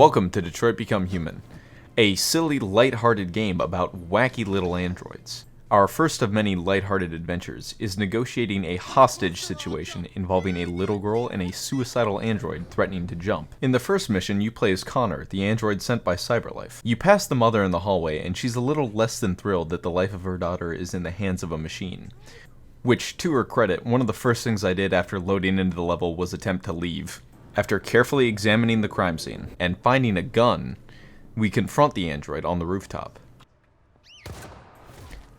Welcome to Detroit Become Human, a silly, light-hearted game about wacky little androids. Our first of many light-hearted adventures is negotiating a hostage situation involving a little girl and a suicidal android threatening to jump. In the first mission, you play as Connor, the android sent by Cyberlife. You pass the mother in the hallway, and she's a little less than thrilled that the life of her daughter is in the hands of a machine. Which, to her credit, one of the first things I did after loading into the level was attempt to leave. After carefully examining the crime scene and finding a gun, we confront the android on the rooftop.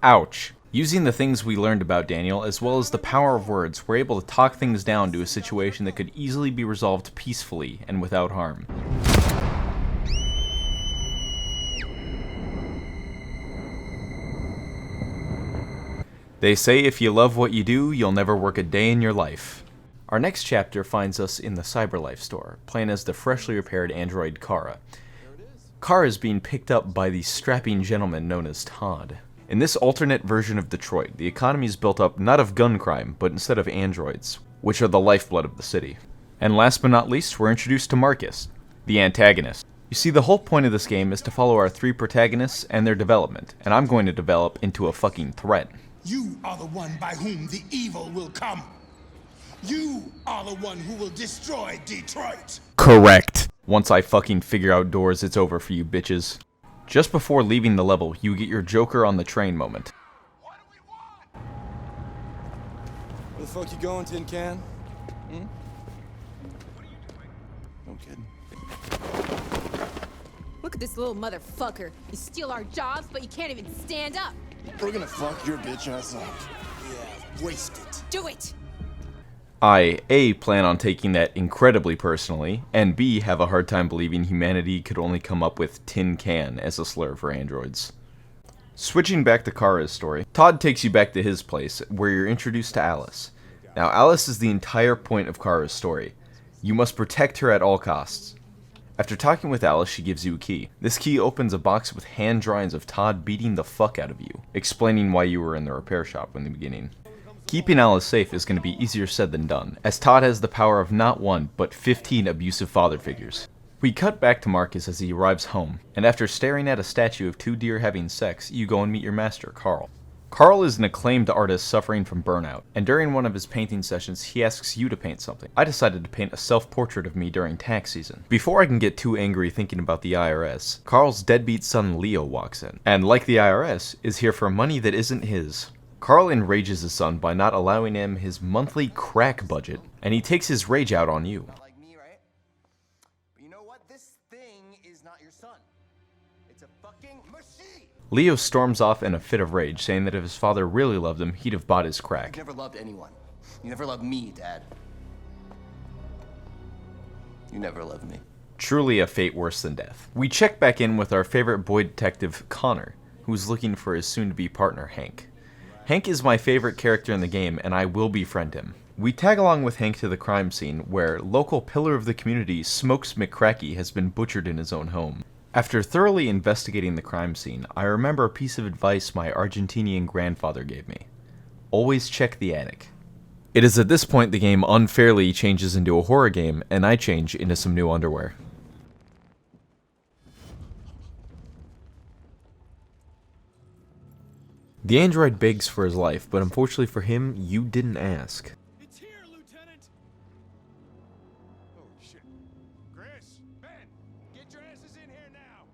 Ouch. Using the things we learned about Daniel, as well as the power of words, we're able to talk things down to a situation that could easily be resolved peacefully and without harm. They say if you love what you do, you'll never work a day in your life. Our next chapter finds us in the Cyberlife store, playing as the freshly repaired android Kara. Kara is being picked up by the strapping gentleman known as Todd. In this alternate version of Detroit, the economy is built up not of gun crime, but instead of androids, which are the lifeblood of the city. And last but not least, we're introduced to Marcus, the antagonist. You see, the whole point of this game is to follow our three protagonists and their development, and I'm going to develop into a fucking threat. You are the one by whom the evil will come. You are the one who will destroy Detroit. Correct. Once I fucking figure out doors, it's over for you bitches. Just before leaving the level, you get your Joker on the train moment. What do we want? Where the fuck you going, Tin Can? What are you doing? No kidding. Look at this little motherfucker. You steal our jobs, but you can't even stand up. We're gonna fuck your bitch ass up. Yeah, waste it. Do it! I, A, plan on taking that incredibly personally, and B, have a hard time believing humanity could only come up with tin can as a slur for androids. Switching back to Kara's story, Todd takes you back to his place, where you're introduced to Alice. Now, Alice is the entire point of Kara's story. You must protect her at all costs. After talking with Alice, she gives you a key. This key opens a box with hand drawings of Todd beating the fuck out of you, explaining why you were in the repair shop in the beginning. Keeping Alice safe is going to be easier said than done, as Todd has the power of not one, but 15 abusive father figures. We cut back to Marcus as he arrives home, and after staring at a statue of two deer having sex, you go and meet your master, Carl. Carl is an acclaimed artist suffering from burnout, and during one of his painting sessions, he asks you to paint something. I decided to paint a self-portrait of me during tax season. Before I can get too angry thinking about the IRS, Carl's deadbeat son Leo walks in, and like the IRS, is here for money that isn't his. Carl enrages his son by not allowing him his monthly crack budget, and he takes his rage out on you. Not like me, right? But you know what? This thing is not your son. It's a fucking machine. Leo storms off in a fit of rage, saying that if his father really loved him, he'd have bought his crack. You never loved anyone. You never loved me, Dad. You never loved me. Truly a fate worse than death. We check back in with our favorite boy detective, Connor, who's looking for his soon-to-be partner, Hank. Hank is my favorite character in the game, and I will befriend him. We tag along with Hank to the crime scene, where local pillar of the community, Smokes McCracky, has been butchered in his own home. After thoroughly investigating the crime scene, I remember a piece of advice my Argentinian grandfather gave me. Always check the attic. It is at this point the game unfairly changes into a horror game, and I change into some new underwear. The android begs for his life, but unfortunately for him, you didn't ask. It's here, Lieutenant. Oh shit. Chris, Ben, get your asses in here now.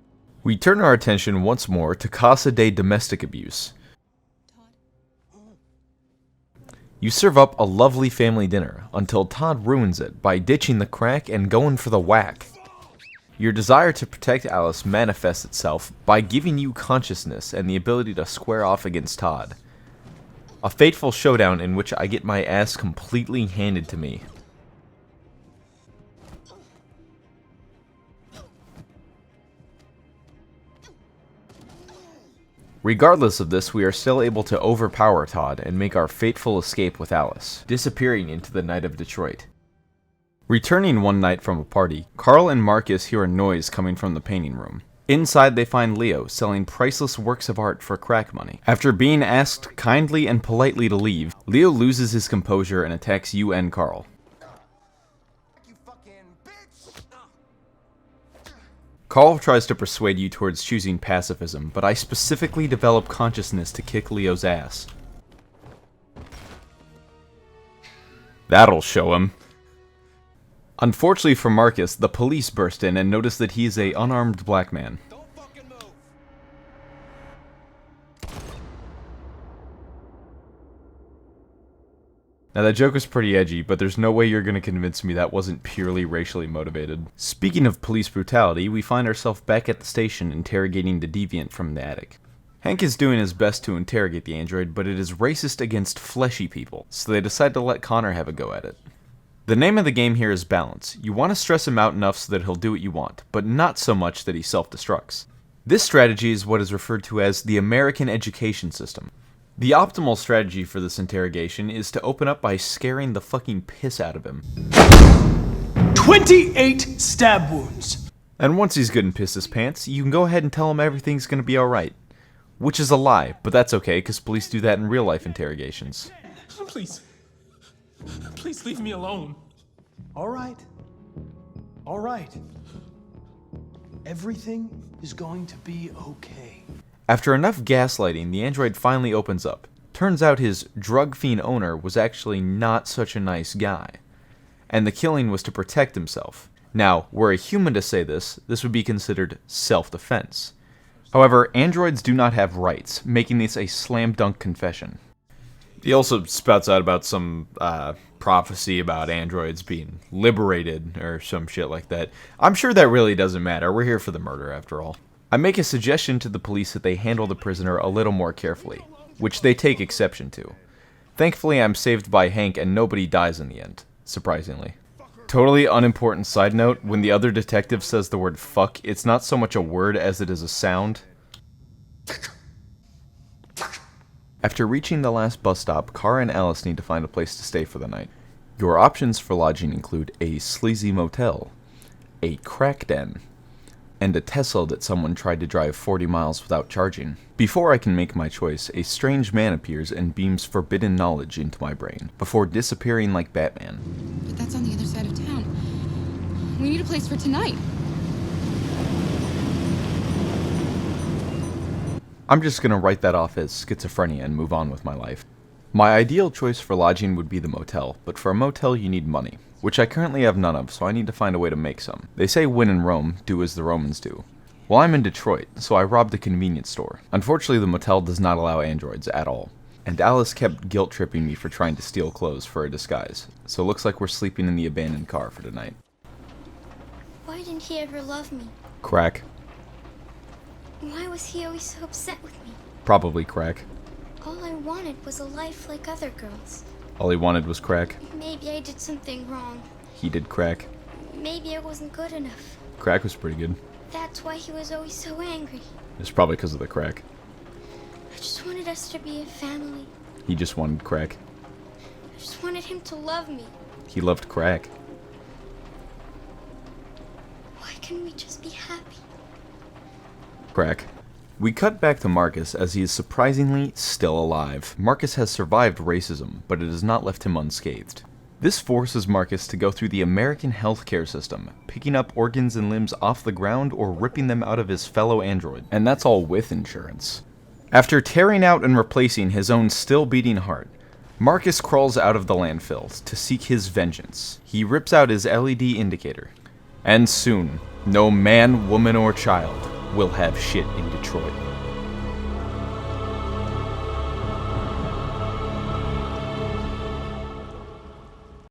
We turn our attention once more to Casa de Domestic Abuse. You serve up a lovely family dinner, until Todd ruins it by ditching the crack and going for the whack. Your desire to protect Alice manifests itself by giving you consciousness and the ability to square off against Todd. A fateful showdown in which I get my ass completely handed to me. Regardless of this, we are still able to overpower Todd and make our fateful escape with Alice, disappearing into the night of Detroit. Returning one night from a party, Carl and Marcus hear a noise coming from the painting room. Inside they find Leo selling priceless works of art for crack money. After being asked kindly and politely to leave, Leo loses his composure and attacks you and Carl. You fucking bitch! Carl tries to persuade you towards choosing pacifism, but I specifically develop consciousness to kick Leo's ass. That'll show him. Unfortunately for Marcus, the police burst in and notice that he's an unarmed black man. Don't fucking move. Now that joke was pretty edgy, but there's no way you're gonna convince me that wasn't purely racially motivated. Speaking of police brutality, we find ourselves back at the station interrogating the deviant from the attic. Hank is doing his best to interrogate the android, but it is racist against fleshy people, so they decide to let Connor have a go at it. The name of the game here is balance. You want to stress him out enough so that he'll do what you want, but not so much that he self-destructs. This strategy is what is referred to as the American education system. The optimal strategy for this interrogation is to open up by scaring the fucking piss out of him. 28 stab wounds. And once he's good and pissed his pants, you can go ahead and tell him everything's gonna be alright. Which is a lie, but that's okay, because police do that in real life interrogations. Please. Please leave me alone. All right. All right. Everything is going to be okay. After enough gaslighting, the android finally opens up. Turns out his drug fiend owner was actually not such a nice guy. And the killing was to protect himself. Now, were a human to say this, this would be considered self-defense. However, androids do not have rights, making this a slam dunk confession. He also spouts out about some prophecy about androids being liberated or some shit like that. I'm sure that really doesn't matter. We're here for the murder after all. I make a suggestion to the police that they handle the prisoner a little more carefully, which they take exception to. Thankfully, I'm saved by Hank and nobody dies in the end, surprisingly. Totally unimportant side note, when the other detective says the word fuck, it's not so much a word as it is a sound. After reaching the last bus stop, Kara and Alice need to find a place to stay for the night. Your options for lodging include a sleazy motel, a crack den, and a Tesla that someone tried to drive 40 miles without charging. Before I can make my choice, a strange man appears and beams forbidden knowledge into my brain, before disappearing like Batman. But that's on the other side of town. We need a place for tonight. I'm just gonna write that off as schizophrenia and move on with my life. My ideal choice for lodging would be the motel, but for a motel you need money, which I currently have none of, so I need to find a way to make some. They say when in Rome, do as the Romans do. Well, I'm in Detroit, so I robbed a convenience store. Unfortunately, the motel does not allow androids at all. And Alice kept guilt-tripping me for trying to steal clothes for a disguise, so it looks like we're sleeping in the abandoned car for tonight. Why didn't he ever love me? Crack. Why was he always so upset with me? Probably crack. All I wanted was a life like other girls. All he wanted was crack. Maybe I did something wrong. He did crack. Maybe I wasn't good enough. Crack was pretty good. That's why he was always so angry. It's probably because of the crack. I just wanted us to be a family. He just wanted crack. I just wanted him to love me. He loved crack. Why can't we just be happy? Crack. We cut back to Marcus as he is surprisingly still alive. Marcus has survived racism, but it has not left him unscathed. This forces Marcus to go through the American healthcare system, picking up organs and limbs off the ground or ripping them out of his fellow android, and that's all with insurance. After tearing out and replacing his own still beating heart, Marcus crawls out of the landfill to seek his vengeance. He rips out his LED indicator. And soon, no man, woman, or child will have shit in Detroit.